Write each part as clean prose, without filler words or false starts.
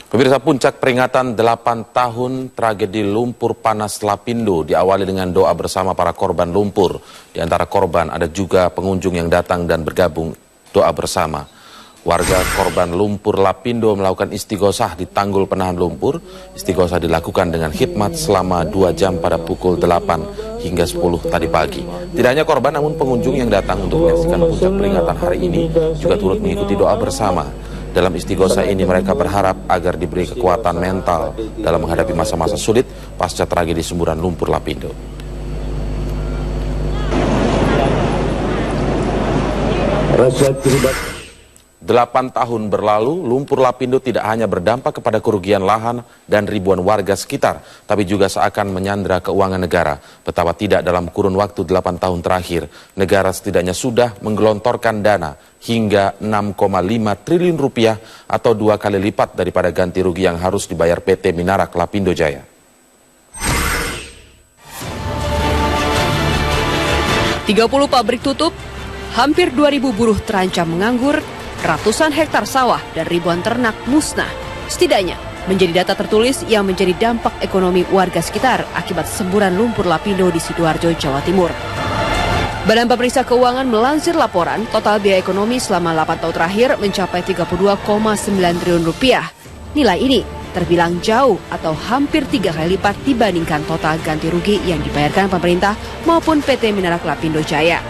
Pemirsa, puncak peringatan 8 tahun tragedi lumpur panas Lapindo diawali dengan doa bersama para korban lumpur. Di antara korban ada juga pengunjung yang datang dan bergabung doa bersama. Warga korban lumpur Lapindo melakukan istighosah di tanggul penahan lumpur. Istighosah dilakukan dengan khidmat selama 2 jam pada pukul 8 hingga 10 tadi pagi. Tidak hanya korban, namun pengunjung yang datang untuk menyaksikan puncak peringatan hari ini juga turut mengikuti doa bersama. Dalam istighosah ini mereka berharap agar diberi kekuatan mental dalam menghadapi masa-masa sulit pasca tragedi semburan lumpur Lapindo. Rasa terlibat 8 tahun berlalu, lumpur Lapindo tidak hanya berdampak kepada kerugian lahan dan ribuan warga sekitar, tapi juga seakan menyandra keuangan negara. Betapa tidak dalam kurun waktu 8 tahun terakhir, negara setidaknya sudah menggelontorkan dana hingga 6,5 triliun rupiah atau 2 kali lipat daripada ganti rugi yang harus dibayar PT Minarak Lapindo Jaya. "30 pabrik tutup, hampir 2.000 buruh terancam menganggur, ratusan hektar sawah dan ribuan ternak musnah. Setidaknya menjadi data tertulis yang menjadi dampak ekonomi warga sekitar akibat semburan lumpur Lapindo di Sidoarjo, Jawa Timur. Badan Pemeriksa Keuangan melansir laporan total biaya ekonomi selama 8 tahun terakhir mencapai 32,9 triliun rupiah. Nilai ini terbilang jauh atau hampir 3 kali lipat dibandingkan total ganti rugi yang dibayarkan pemerintah maupun PT Minarak Lapindo Jaya.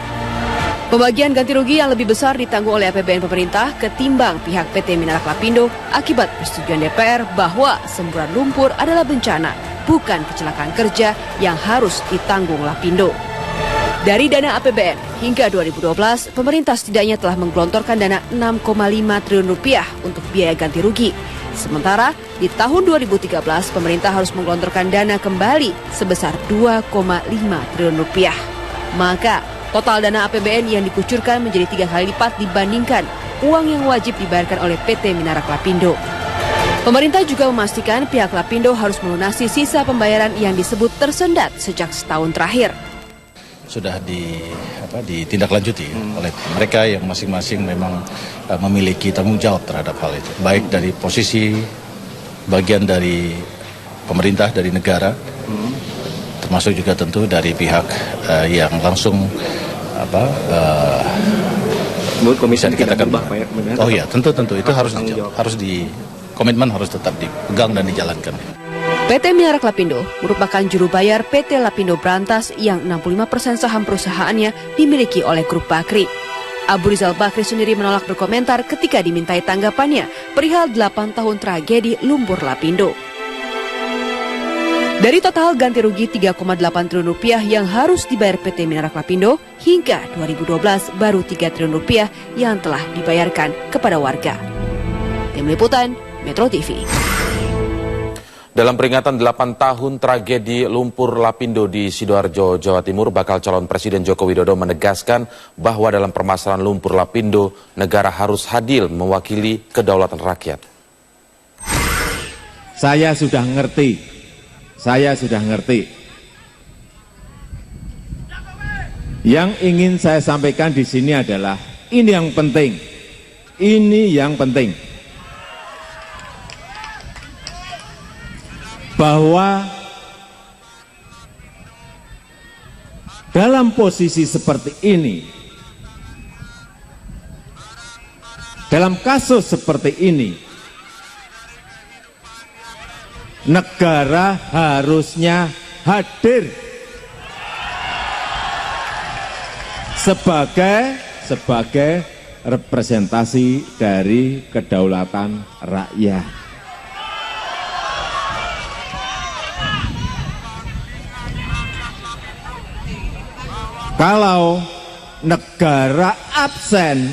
Pembagian ganti rugi yang lebih besar ditanggung oleh APBN pemerintah ketimbang pihak PT Minarak Lapindo akibat persetujuan DPR bahwa semburan lumpur adalah bencana, bukan kecelakaan kerja yang harus ditanggung Lapindo. Dari dana APBN hingga 2012, pemerintah setidaknya telah menggelontorkan dana 6,5 triliun rupiah untuk biaya ganti rugi. Sementara di tahun 2013, pemerintah harus menggelontorkan dana kembali sebesar 2,5 triliun rupiah. Maka total dana APBN yang dikucurkan menjadi 3 kali lipat dibandingkan uang yang wajib dibayarkan oleh PT Minarak Lapindo. Pemerintah juga memastikan pihak Lapindo harus melunasi sisa pembayaran yang disebut tersendat sejak setahun terakhir. Sudah ditindaklanjuti oleh mereka yang masing-masing memang memiliki tanggung jawab terhadap hal itu. Baik dari posisi bagian dari pemerintah, dari negara, termasuk juga tentu dari pihak yang langsung bisa dikatakan. Oh ya, tentu itu harus komitmen harus tetap dipegang dan dijalankan. PT Minarak Lapindo merupakan juru bayar PT Lapindo Brantas yang 65% saham perusahaannya dimiliki oleh Grup Bakri. Abu Rizal Bakri sendiri menolak berkomentar ketika dimintai tanggapannya perihal 8 tahun tragedi lumpur Lapindo. Dari total ganti rugi 3,8 triliun rupiah yang harus dibayar PT Minarak Lapindo, hingga 2012 baru 3 triliun rupiah yang telah dibayarkan kepada warga. Tim Liputan, Metro TV. Dalam peringatan 8 tahun tragedi lumpur Lapindo di Sidoarjo, Jawa Timur, bakal calon Presiden Joko Widodo menegaskan bahwa dalam permasalahan lumpur Lapindo, negara harus hadir mewakili kedaulatan rakyat. Saya sudah ngerti. Yang ingin saya sampaikan di sini adalah ini yang penting. Bahwa dalam posisi seperti ini, dalam kasus seperti ini, negara harusnya hadir sebagai representasi dari kedaulatan rakyat. Kalau negara absen,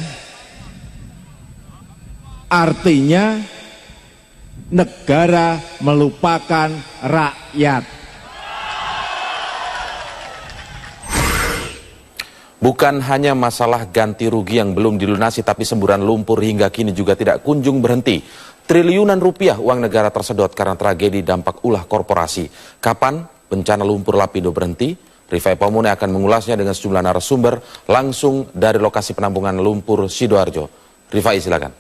artinya negara melupakan rakyat. Bukan hanya masalah ganti rugi yang belum dilunasi, tapi semburan lumpur hingga kini juga tidak kunjung berhenti. Triliunan rupiah uang negara tersedot karena tragedi dampak ulah korporasi. Kapan bencana lumpur Lapindo berhenti? Rifai Pomune akan mengulasnya dengan sejumlah narasumber langsung dari lokasi penampungan lumpur Sidoarjo. Rifai, silakan.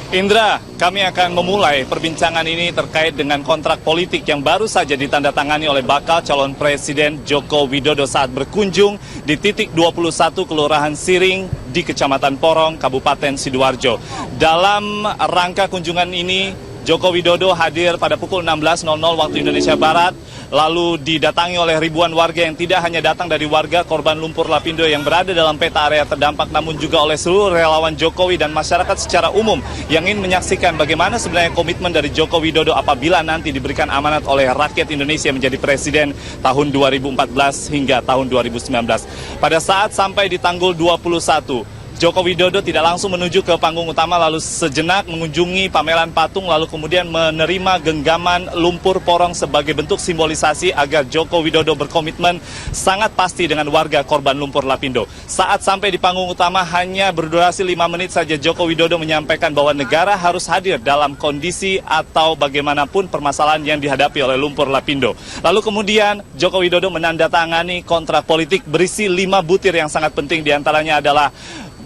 Indra, kami akan memulai perbincangan ini terkait dengan kontrak politik yang baru saja ditandatangani oleh bakal calon Presiden Joko Widodo saat berkunjung di titik 21 Kelurahan Siring di Kecamatan Porong, Kabupaten Sidoarjo. Dalam rangka kunjungan ini, Joko Widodo hadir pada pukul 16.00 waktu Indonesia Barat, lalu didatangi oleh ribuan warga yang tidak hanya datang dari warga korban lumpur Lapindo yang berada dalam peta area terdampak, namun juga oleh seluruh relawan Jokowi dan masyarakat secara umum yang ingin menyaksikan bagaimana sebenarnya komitmen dari Joko Widodo apabila nanti diberikan amanat oleh rakyat Indonesia menjadi presiden tahun 2014 hingga tahun 2019. Pada saat sampai di tanggal 21, Joko Widodo tidak langsung menuju ke panggung utama, lalu sejenak mengunjungi pameran patung, lalu kemudian menerima genggaman lumpur porong sebagai bentuk simbolisasi agar Joko Widodo berkomitmen sangat pasti dengan warga korban lumpur Lapindo. Saat sampai di panggung utama hanya berdurasi 5 menit saja, Joko Widodo menyampaikan bahwa negara harus hadir dalam kondisi atau bagaimanapun permasalahan yang dihadapi oleh lumpur Lapindo. Lalu kemudian Joko Widodo menandatangani kontrak politik berisi 5 butir yang sangat penting, diantaranya adalah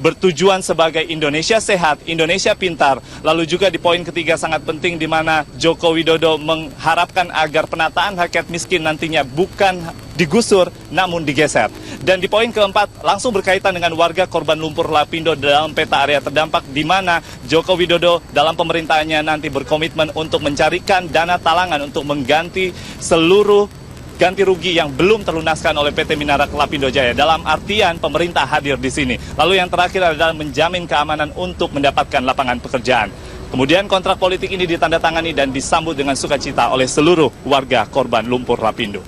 bertujuan sebagai Indonesia sehat, Indonesia pintar. Lalu juga di poin ketiga sangat penting di mana Joko Widodo mengharapkan agar penataan rakyat miskin nantinya bukan digusur namun digeser. Dan di poin keempat langsung berkaitan dengan warga korban lumpur Lapindo dalam peta area terdampak, di mana Joko Widodo dalam pemerintahannya nanti berkomitmen untuk mencarikan dana talangan untuk mengganti seluruh ganti rugi yang belum terlunaskan oleh PT Minarak Lapindo Jaya. Dalam artian pemerintah hadir di sini. Lalu yang terakhir adalah menjamin keamanan untuk mendapatkan lapangan pekerjaan. Kemudian kontrak politik ini ditandatangani dan disambut dengan sukacita oleh seluruh warga korban lumpur Lapindo.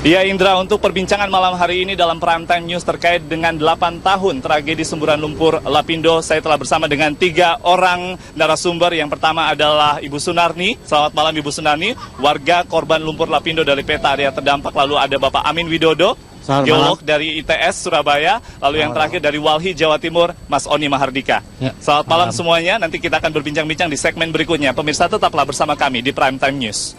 Ya Indra, untuk perbincangan malam hari ini dalam Prime Time News terkait dengan 8 tahun tragedi semburan lumpur Lapindo, saya telah bersama dengan 3 orang narasumber. Yang pertama adalah Ibu Sunarni. Selamat malam Ibu Sunarni, warga korban lumpur Lapindo dari peta area terdampak. Lalu ada Bapak Amin Widodo, geolog dari ITS Surabaya. Lalu yang terakhir dari Walhi Jawa Timur, Mas Oni Mahardika. Ya. Selamat malam semuanya, nanti kita akan berbincang-bincang di segmen berikutnya. Pemirsa tetaplah bersama kami di Prime Time News.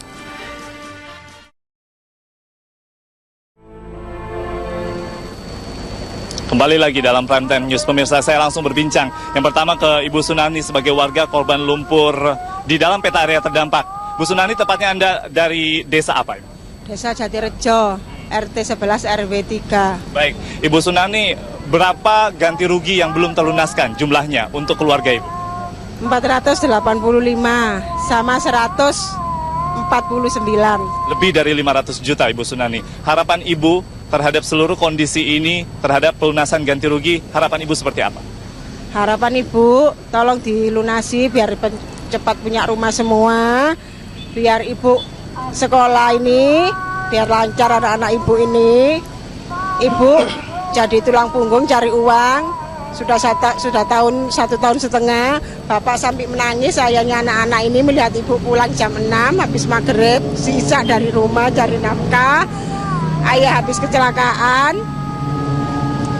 Kembali lagi dalam Prime Time News, pemirsa, saya langsung berbincang. Yang pertama ke Ibu Sunarni sebagai warga korban lumpur di dalam peta area terdampak. Bu Sunarni, tepatnya Anda dari desa apa? Desa Jatirejo, RT 11 RW 3. Baik, Ibu Sunarni, berapa ganti rugi yang belum terlunaskan jumlahnya untuk keluarga Ibu? 485 sama 149. Lebih dari 500 juta Ibu Sunarni. Harapan Ibu terhadap seluruh kondisi ini, terhadap pelunasan ganti rugi, harapan Ibu seperti apa? Harapan Ibu, tolong dilunasi biar cepat punya rumah semua, biar Ibu sekolah ini, biar lancar anak-anak Ibu ini. Ibu jadi tulang punggung cari uang, sudah 1 tahun setengah, Bapak sampai menangis, sayangnya anak-anak ini melihat Ibu pulang jam 6, habis maghrib, sisa dari rumah cari nafkah. Ayah habis kecelakaan,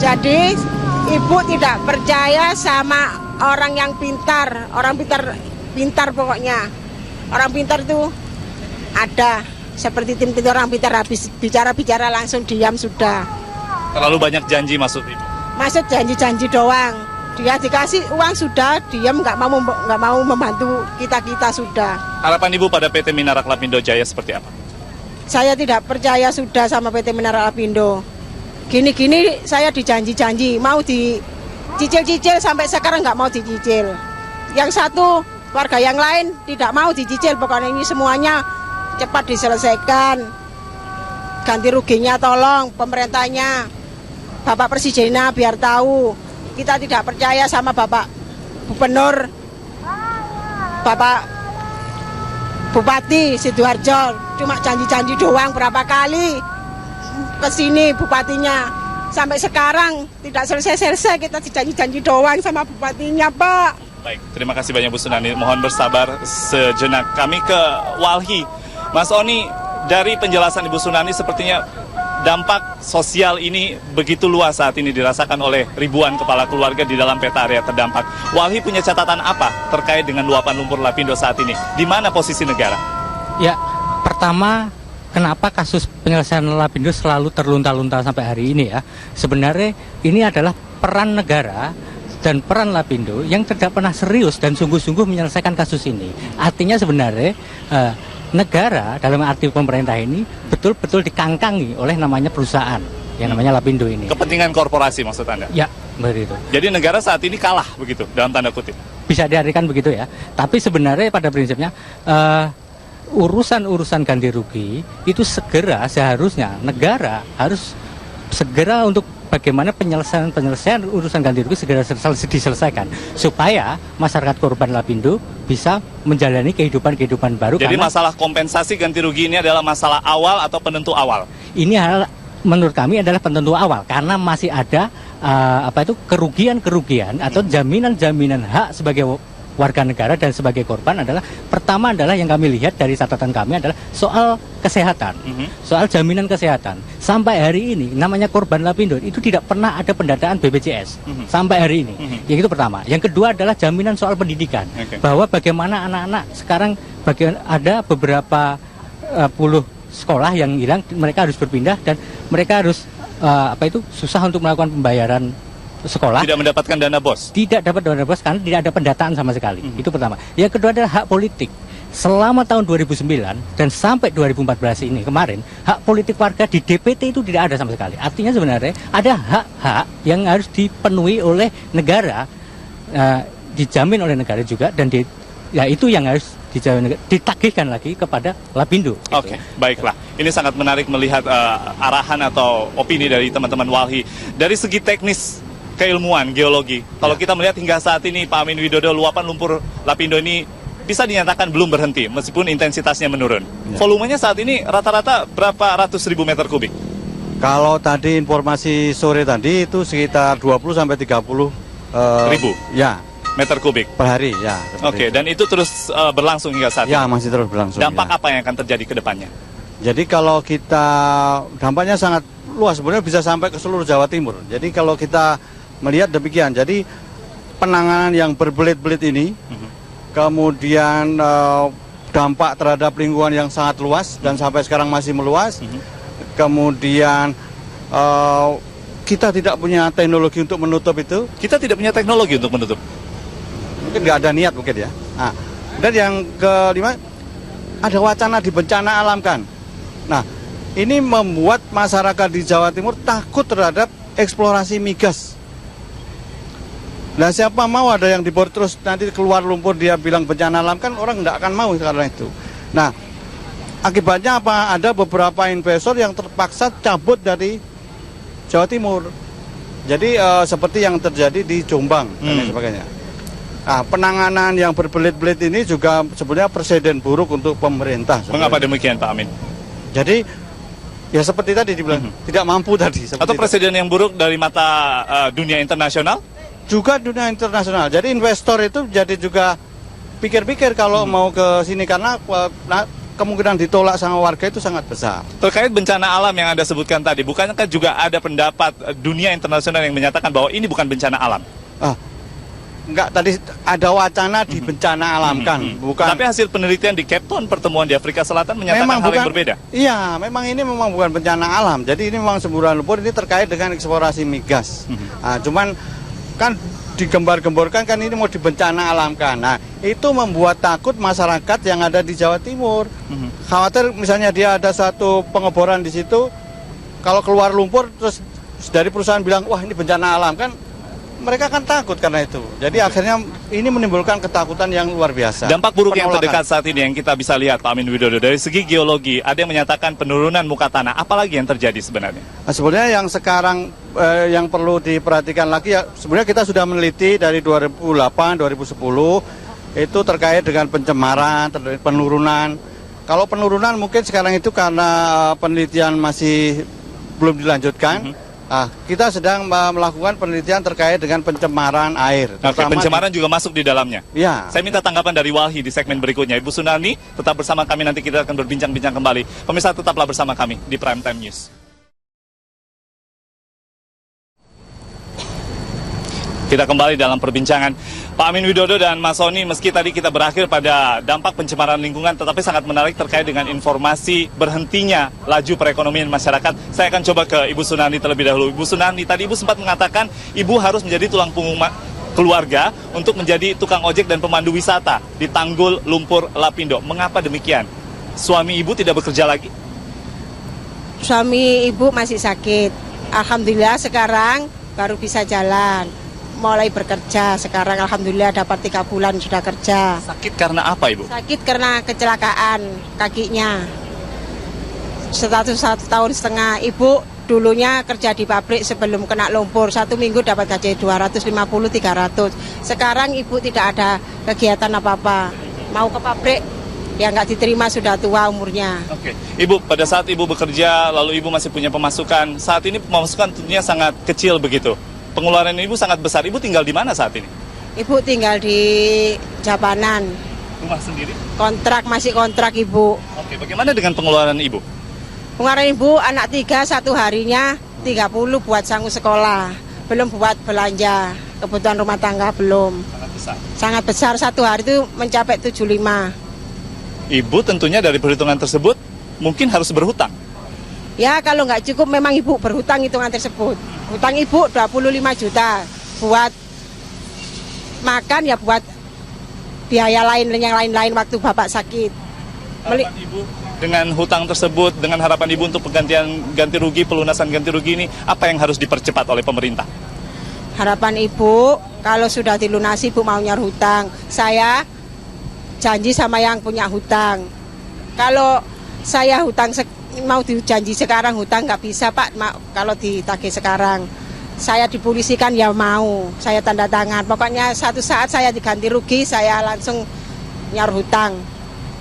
jadi Ibu tidak percaya sama orang yang pintar, orang pintar pokoknya. Orang pintar itu ada, seperti tim orang pintar, habis bicara langsung diam sudah. Terlalu banyak janji maksud Ibu? Maksud janji-janji doang. Dia dikasih uang sudah, diam, nggak mau membantu kita sudah. Harapan Ibu pada PT Minarak Lapindo Jaya seperti apa? Saya tidak percaya sudah sama PT Minarak Lapindo. Gini-gini saya dijanji-janji, mau dicicil-cicil sampai sekarang nggak mau dicicil. Yang satu, warga yang lain tidak mau dicicil, pokoknya ini semuanya cepat diselesaikan. Ganti ruginya tolong pemerintahnya, Bapak Presidennya biar tahu. Kita tidak percaya sama Bapak Gubernur, Bapak Bupati Sidoarjo, cuma janji-janji doang. Berapa kali ke sini bupatinya, sampai sekarang tidak selesai-selesai, kita janji-janji doang sama bupatinya, Pak. Baik, terima kasih banyak Bu Sunarni. Mohon bersabar sejenak. Kami ke Walhi. Mas Oni, dari penjelasan Ibu Sunarni sepertinya dampak sosial ini begitu luas saat ini dirasakan oleh ribuan kepala keluarga di dalam peta area terdampak. Walhi punya catatan apa terkait dengan luapan lumpur Lapindo saat ini? Di mana posisi negara? Ya, pertama, kenapa kasus penyelesaian Lapindo selalu terlunta-lunta sampai hari ini ya? Sebenarnya ini adalah peran negara dan peran Lapindo yang tidak pernah serius dan sungguh-sungguh menyelesaikan kasus ini. Artinya sebenarnya negara dalam arti pemerintah ini betul-betul dikangkangi oleh namanya perusahaan yang namanya Lapindo ini. Kepentingan korporasi maksud Anda? Ya, begitu. Jadi negara saat ini kalah begitu dalam tanda kutip? Bisa diartikan begitu ya. Tapi sebenarnya pada prinsipnya urusan-urusan ganti rugi itu seharusnya negara harus segera untuk bagaimana penyelesaian urusan ganti rugi segera diselesaikan supaya masyarakat korban Lapindo bisa menjalani kehidupan baru. Jadi masalah kompensasi ganti rugi ini adalah masalah awal atau penentu awal? Ini menurut kami adalah penentu awal karena masih ada kerugian atau jaminan hak sebagai warga negara dan sebagai korban adalah pertama adalah yang kami lihat dari catatan kami adalah soal kesehatan, soal jaminan kesehatan. Sampai hari ini namanya korban Lapindo itu tidak pernah ada pendataan BPJS sampai hari ini. Yang itu pertama. Yang kedua adalah jaminan soal pendidikan, bahwa bagaimana anak-anak sekarang ada beberapa puluh sekolah yang hilang, mereka harus berpindah dan mereka harus susah untuk melakukan pembayaran sekolah. Tidak mendapatkan dana BOS? Tidak dapat dana BOS karena tidak ada pendataan sama sekali. Itu pertama. Yang kedua adalah hak politik. Selama tahun 2009 dan sampai 2014 ini kemarin, hak politik warga di DPT itu tidak ada sama sekali. Artinya sebenarnya ada hak-hak yang harus dipenuhi oleh negara, dijamin oleh negara juga, dan itu yang harus ditagihkan lagi kepada Lapindo. Oke, baiklah. Ini sangat menarik melihat arahan atau opini dari teman-teman Walhi. Dari segi teknis keilmuan geologi, kalau kita melihat hingga saat ini Pak Amin Widodo, luapan lumpur Lapindo ini bisa dinyatakan belum berhenti meskipun intensitasnya menurun. Volumenya saat ini rata-rata berapa ratus ribu meter kubik? Kalau tadi informasi sore tadi itu sekitar 20 sampai 30 ribu. Ya. Meter kubik per hari, ya. Oke, dan itu terus berlangsung hingga saat ini? Ya, masih terus berlangsung. Dampak apa yang akan terjadi ke depannya? Jadi kalau kita, dampaknya sangat luas, sebenarnya bisa sampai ke seluruh Jawa Timur. Jadi kalau kita melihat demikian, jadi penanganan yang berbelit-belit ini, kemudian dampak terhadap lingkungan yang sangat luas dan sampai sekarang masih meluas, kemudian kita tidak punya teknologi untuk menutup itu. Kita tidak punya teknologi untuk menutup? Mungkin nggak ada niat mungkin ya. Nah, dan yang kelima, ada wacana di bencana alam kan. Nah, ini membuat masyarakat di Jawa Timur takut terhadap eksplorasi migas. Nah, siapa mau ada yang dibor terus nanti keluar lumpur dia bilang bencana alam, kan orang nggak akan mau karena itu. Nah, akibatnya apa? Ada beberapa investor yang terpaksa cabut dari Jawa Timur. Jadi seperti yang terjadi di Jombang dan sebagainya. Nah, penanganan yang berbelit-belit ini juga sebenarnya presiden buruk untuk pemerintah. Mengapa demikian, Pak Amin? Jadi ya seperti tadi dibilang tidak mampu tadi. Atau presiden yang buruk dari mata dunia internasional? Juga dunia internasional. Jadi investor itu jadi juga pikir-pikir kalau mau ke sini karena kemungkinan ditolak sama warga itu sangat besar. Terkait bencana alam yang Anda sebutkan tadi, bukankah juga ada pendapat dunia internasional yang menyatakan bahwa ini bukan bencana alam? Enggak, tadi ada wacana di bencana alam kan, bukan. Tapi hasil penelitian di Cape Town, pertemuan di Afrika Selatan menyatakan hal yang berbeda. Iya, memang ini memang bukan bencana alam. Jadi ini memang semburan lumpur, ini terkait dengan eksplorasi migas. Nah, cuman kan digembar-gemborkan kan ini mau dibencana alam kan. Nah, itu membuat takut masyarakat yang ada di Jawa Timur. Khawatir misalnya dia ada satu pengeboran di situ, kalau keluar lumpur terus dari perusahaan bilang, wah ini bencana alam kan, mereka kan takut karena itu. Jadi akhirnya ini menimbulkan ketakutan yang luar biasa. Dampak buruk yang terdekat saat ini yang kita bisa lihat, Pak Amin Widodo, dari segi geologi, ada yang menyatakan penurunan muka tanah. Apalagi yang terjadi sebenarnya? Nah, sebenarnya yang sekarang yang perlu diperhatikan lagi ya, sebenarnya kita sudah meneliti dari 2008, 2010, itu terkait dengan pencemaran, terkait penurunan. Kalau penurunan mungkin sekarang itu karena penelitian masih belum dilanjutkan. Kita sedang melakukan penelitian terkait dengan pencemaran air. Oke, pencemaran juga masuk di dalamnya? Ya. Saya minta tanggapan dari Walhi di segmen berikutnya. Ibu Sunarni, tetap bersama kami, nanti kita akan berbincang-bincang kembali. Pemirsa, tetaplah bersama kami di Prime Time News. Kita kembali dalam perbincangan. Pak Amin Widodo dan Mas Soni, meski tadi kita berakhir pada dampak pencemaran lingkungan, tetapi sangat menarik terkait dengan informasi berhentinya laju perekonomian masyarakat. Saya akan coba ke Ibu Sunarni terlebih dahulu. Ibu Sunarni, tadi Ibu sempat mengatakan Ibu harus menjadi tulang punggung keluarga untuk menjadi tukang ojek dan pemandu wisata di Tanggul Lumpur Lapindo. Mengapa demikian? Suami ibu tidak bekerja lagi? Suami ibu masih sakit. Alhamdulillah sekarang baru bisa jalan. Mulai bekerja sekarang, alhamdulillah dapat 3 bulan sudah kerja. Sakit karena apa ibu? Sakit karena kecelakaan kakinya. Setelah 1,5 tahun ibu dulunya kerja di pabrik sebelum kena lumpur. 1 minggu dapat gaji 250-300. Sekarang ibu tidak ada kegiatan apa-apa. Mau ke pabrik ya nggak diterima, sudah tua umurnya. Oke, ibu pada saat ibu bekerja lalu ibu masih punya pemasukan. Saat ini pemasukan tentunya sangat kecil begitu. Pengeluaran ibu sangat besar. Ibu tinggal di mana saat ini? Ibu tinggal di Japanan. Rumah sendiri? Kontrak, masih kontrak ibu. Oke, bagaimana dengan pengeluaran ibu? Pengeluaran ibu anak 3 1 harinya 30 buat sanggup sekolah. Belum buat belanja, kebutuhan rumah tangga belum. Sangat besar. Sangat besar, 1 hari itu mencapai 75. Ibu tentunya dari perhitungan tersebut mungkin harus berhutang. Ya kalau nggak cukup memang ibu berhutang hitungan tersebut. Hutang ibu 25 juta buat makan ya, buat biaya yang lain-lain waktu bapak sakit. Harapan ibu dengan hutang tersebut, dengan harapan ibu untuk penggantian ganti rugi, pelunasan ganti rugi ini, apa yang harus dipercepat oleh pemerintah? Harapan ibu kalau sudah dilunasi ibu mau nyaur hutang. Saya janji sama yang punya hutang. Kalau saya hutang mau dijanji sekarang hutang nggak bisa pak, kalau ditagih sekarang. Saya dipolisikan ya mau, saya tanda tangan. Pokoknya satu saat saya diganti rugi, saya langsung nyaur hutang.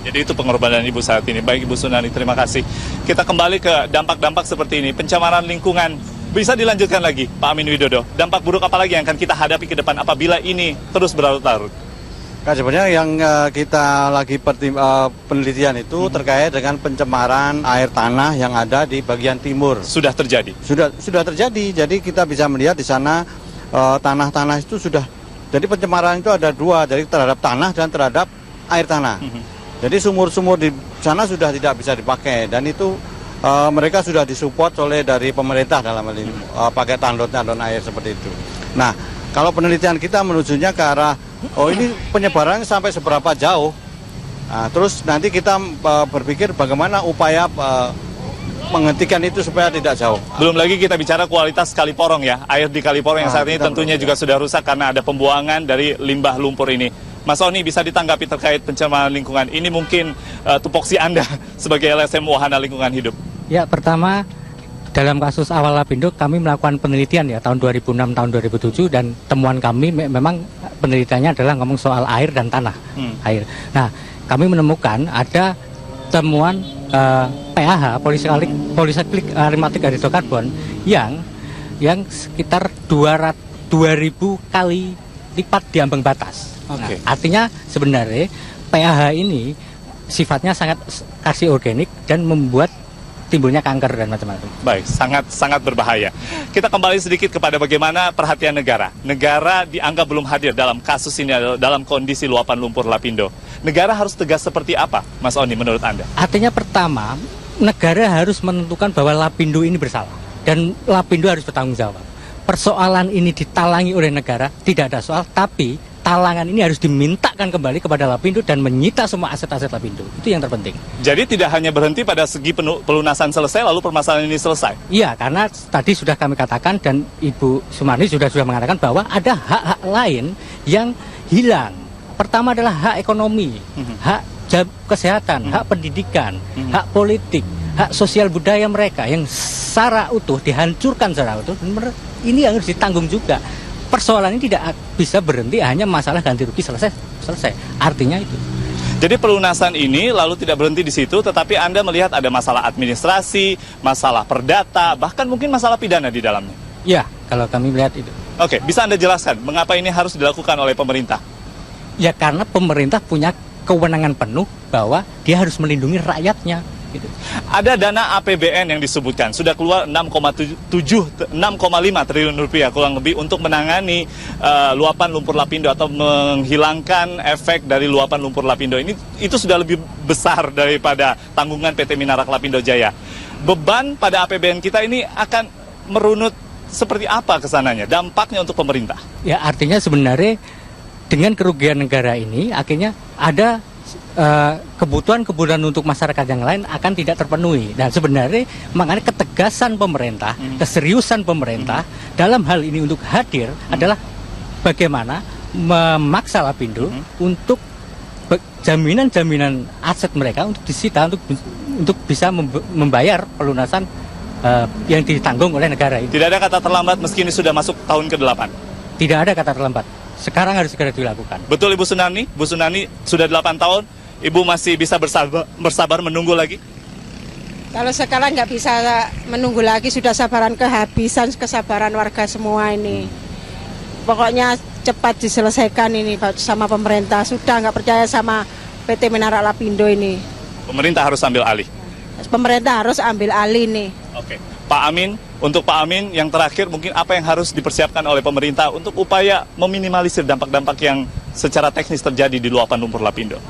Jadi itu pengorbanan ibu saat ini. Baik Ibu Sunani, terima kasih. Kita kembali ke dampak-dampak seperti ini. Pencemaran lingkungan bisa dilanjutkan lagi Pak Amin Widodo. Dampak buruk apa lagi yang akan kita hadapi ke depan apabila ini terus berlarut-larut? Nah, sebenarnya yang kita lagi penelitian itu terkait dengan pencemaran air tanah yang ada di bagian timur. Sudah terjadi? Sudah terjadi. Jadi kita bisa melihat di sana tanah-tanah itu sudah. Jadi pencemaran itu ada 2, jadi terhadap tanah dan terhadap air tanah. Jadi sumur-sumur di sana sudah tidak bisa dipakai dan itu mereka sudah disupport oleh dari pemerintah dalam hal ini pakai tandon air seperti itu. Nah, kalau penelitian kita menujunya ke arah ini penyebaran sampai seberapa jauh. Nah, terus nanti kita berpikir bagaimana upaya menghentikan itu supaya tidak jauh. Belum lagi kita bicara kualitas Kali Porong ya. Air di Kali Porong yang saat ini tentunya juga sudah rusak karena ada pembuangan dari limbah lumpur ini. Mas Oni, bisa ditanggapi terkait pencemaran lingkungan. Ini mungkin tupoksi Anda sebagai LSM Wahana Lingkungan Hidup. Ya, pertama dalam kasus awal Lapindo kami melakukan penelitian ya tahun 2006, tahun 2007 dan temuan kami memang penelitiannya adalah ngomong soal air dan tanah. Air. Nah, kami menemukan ada temuan PAH, polisiklik aromatik hidrokarbon yang sekitar 2.000 kali lipat di ambang batas. Nah, artinya sebenarnya PAH ini sifatnya sangat karsiogenik dan membuat timbulnya kanker dan macam-macam. Baik, sangat berbahaya. Kita kembali sedikit kepada bagaimana perhatian negara. Negara dianggap belum hadir dalam kasus ini, dalam kondisi luapan lumpur Lapindo. Negara harus tegas seperti apa, Mas Oni, menurut Anda? Artinya pertama, negara harus menentukan bahwa Lapindo ini bersalah dan Lapindo harus bertanggung jawab. Persoalan ini ditalangi oleh negara, tidak ada soal, tapi talangan ini harus dimintakan kembali kepada Lapindo dan menyita semua aset-aset Lapindo. Itu yang terpenting. Jadi tidak hanya berhenti pada segi pelunasan selesai lalu permasalahan ini selesai? Iya, karena tadi sudah kami katakan dan Ibu Sumarni sudah mengatakan bahwa ada hak-hak lain yang hilang. Pertama adalah hak ekonomi, hak kesehatan, hak pendidikan, hak politik, hak sosial budaya mereka yang secara utuh dihancurkan secara utuh. Ini yang harus ditanggung juga. Persoalan ini tidak bisa berhenti hanya masalah ganti rugi selesai. Artinya itu. Jadi pelunasan ini lalu tidak berhenti di situ, tetapi Anda melihat ada masalah administrasi, masalah perdata, bahkan mungkin masalah pidana di dalamnya. Ya, kalau kami melihat itu. Oke, bisa Anda jelaskan mengapa ini harus dilakukan oleh pemerintah? Ya karena pemerintah punya kewenangan penuh bahwa dia harus melindungi rakyatnya. Gitu. Ada dana APBN yang disebutkan sudah keluar 6,5 triliun rupiah kurang lebih untuk menangani luapan lumpur Lapindo atau menghilangkan efek dari luapan lumpur Lapindo ini. Itu sudah lebih besar daripada tanggungan PT Minarak Lapindo Jaya. Beban pada APBN kita ini akan merunut seperti apa kesananya, dampaknya untuk pemerintah? Ya, artinya sebenarnya dengan kerugian negara ini akhirnya ada kebutuhan-kebutuhan untuk masyarakat yang lain akan tidak terpenuhi. Dan sebenarnya makanya ketegasan pemerintah, keseriusan pemerintah dalam hal ini untuk hadir adalah bagaimana memaksa Lapindo untuk jaminan-jaminan aset mereka untuk disita untuk bisa membayar pelunasan yang ditanggung oleh negara ini. Tidak ada kata terlambat meski ini sudah masuk tahun ke-8? Tidak ada kata terlambat. Sekarang harus segera dilakukan. Betul Ibu Sunarni? Bu Sunarni sudah 8 tahun, Ibu masih bisa bersabar menunggu lagi? Kalau sekarang nggak bisa menunggu lagi, sudah sabaran kehabisan, kesabaran warga semua ini. Pokoknya cepat diselesaikan ini sama pemerintah. Sudah nggak percaya sama PT Menara Lapindo ini. Pemerintah harus ambil alih? Pemerintah harus ambil alih nih. Oke. Pak Amin, untuk Pak Amin yang terakhir mungkin apa yang harus dipersiapkan oleh pemerintah untuk upaya meminimalisir dampak-dampak yang secara teknis terjadi di luapan lumpur Lapindo?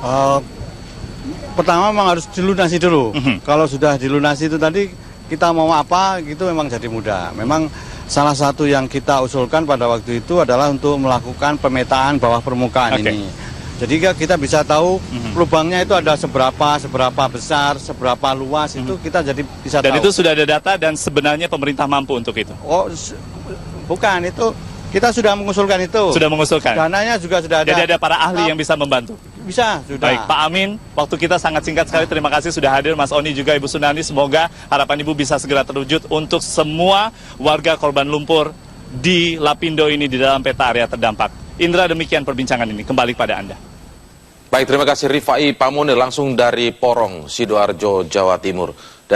Pertama memang harus dilunasi dulu. Kalau sudah dilunasi itu tadi kita mau apa gitu memang jadi mudah. Memang salah satu yang kita usulkan pada waktu itu adalah untuk melakukan pemetaan bawah permukaan ini. Jadi kita bisa tahu lubangnya itu ada seberapa besar, seberapa luas, itu kita jadi bisa tahu. Dan itu sudah ada data dan sebenarnya pemerintah mampu untuk itu? Oh, bukan, itu kita sudah mengusulkan itu. Sudah mengusulkan? Dananya juga sudah ada. Jadi ada para ahli yang bisa membantu? Bisa, sudah. Baik, Pak Amin, waktu kita sangat singkat sekali. Terima kasih sudah hadir, Mas Oni juga Ibu Sunarni. Semoga harapan Ibu bisa segera terwujud untuk semua warga korban lumpur di Lapindo ini di dalam peta area terdampak. Indra, demikian perbincangan ini. Kembali pada Anda. Baik, terima kasih Rifai Pamunir langsung dari Porong, Sidoarjo, Jawa Timur.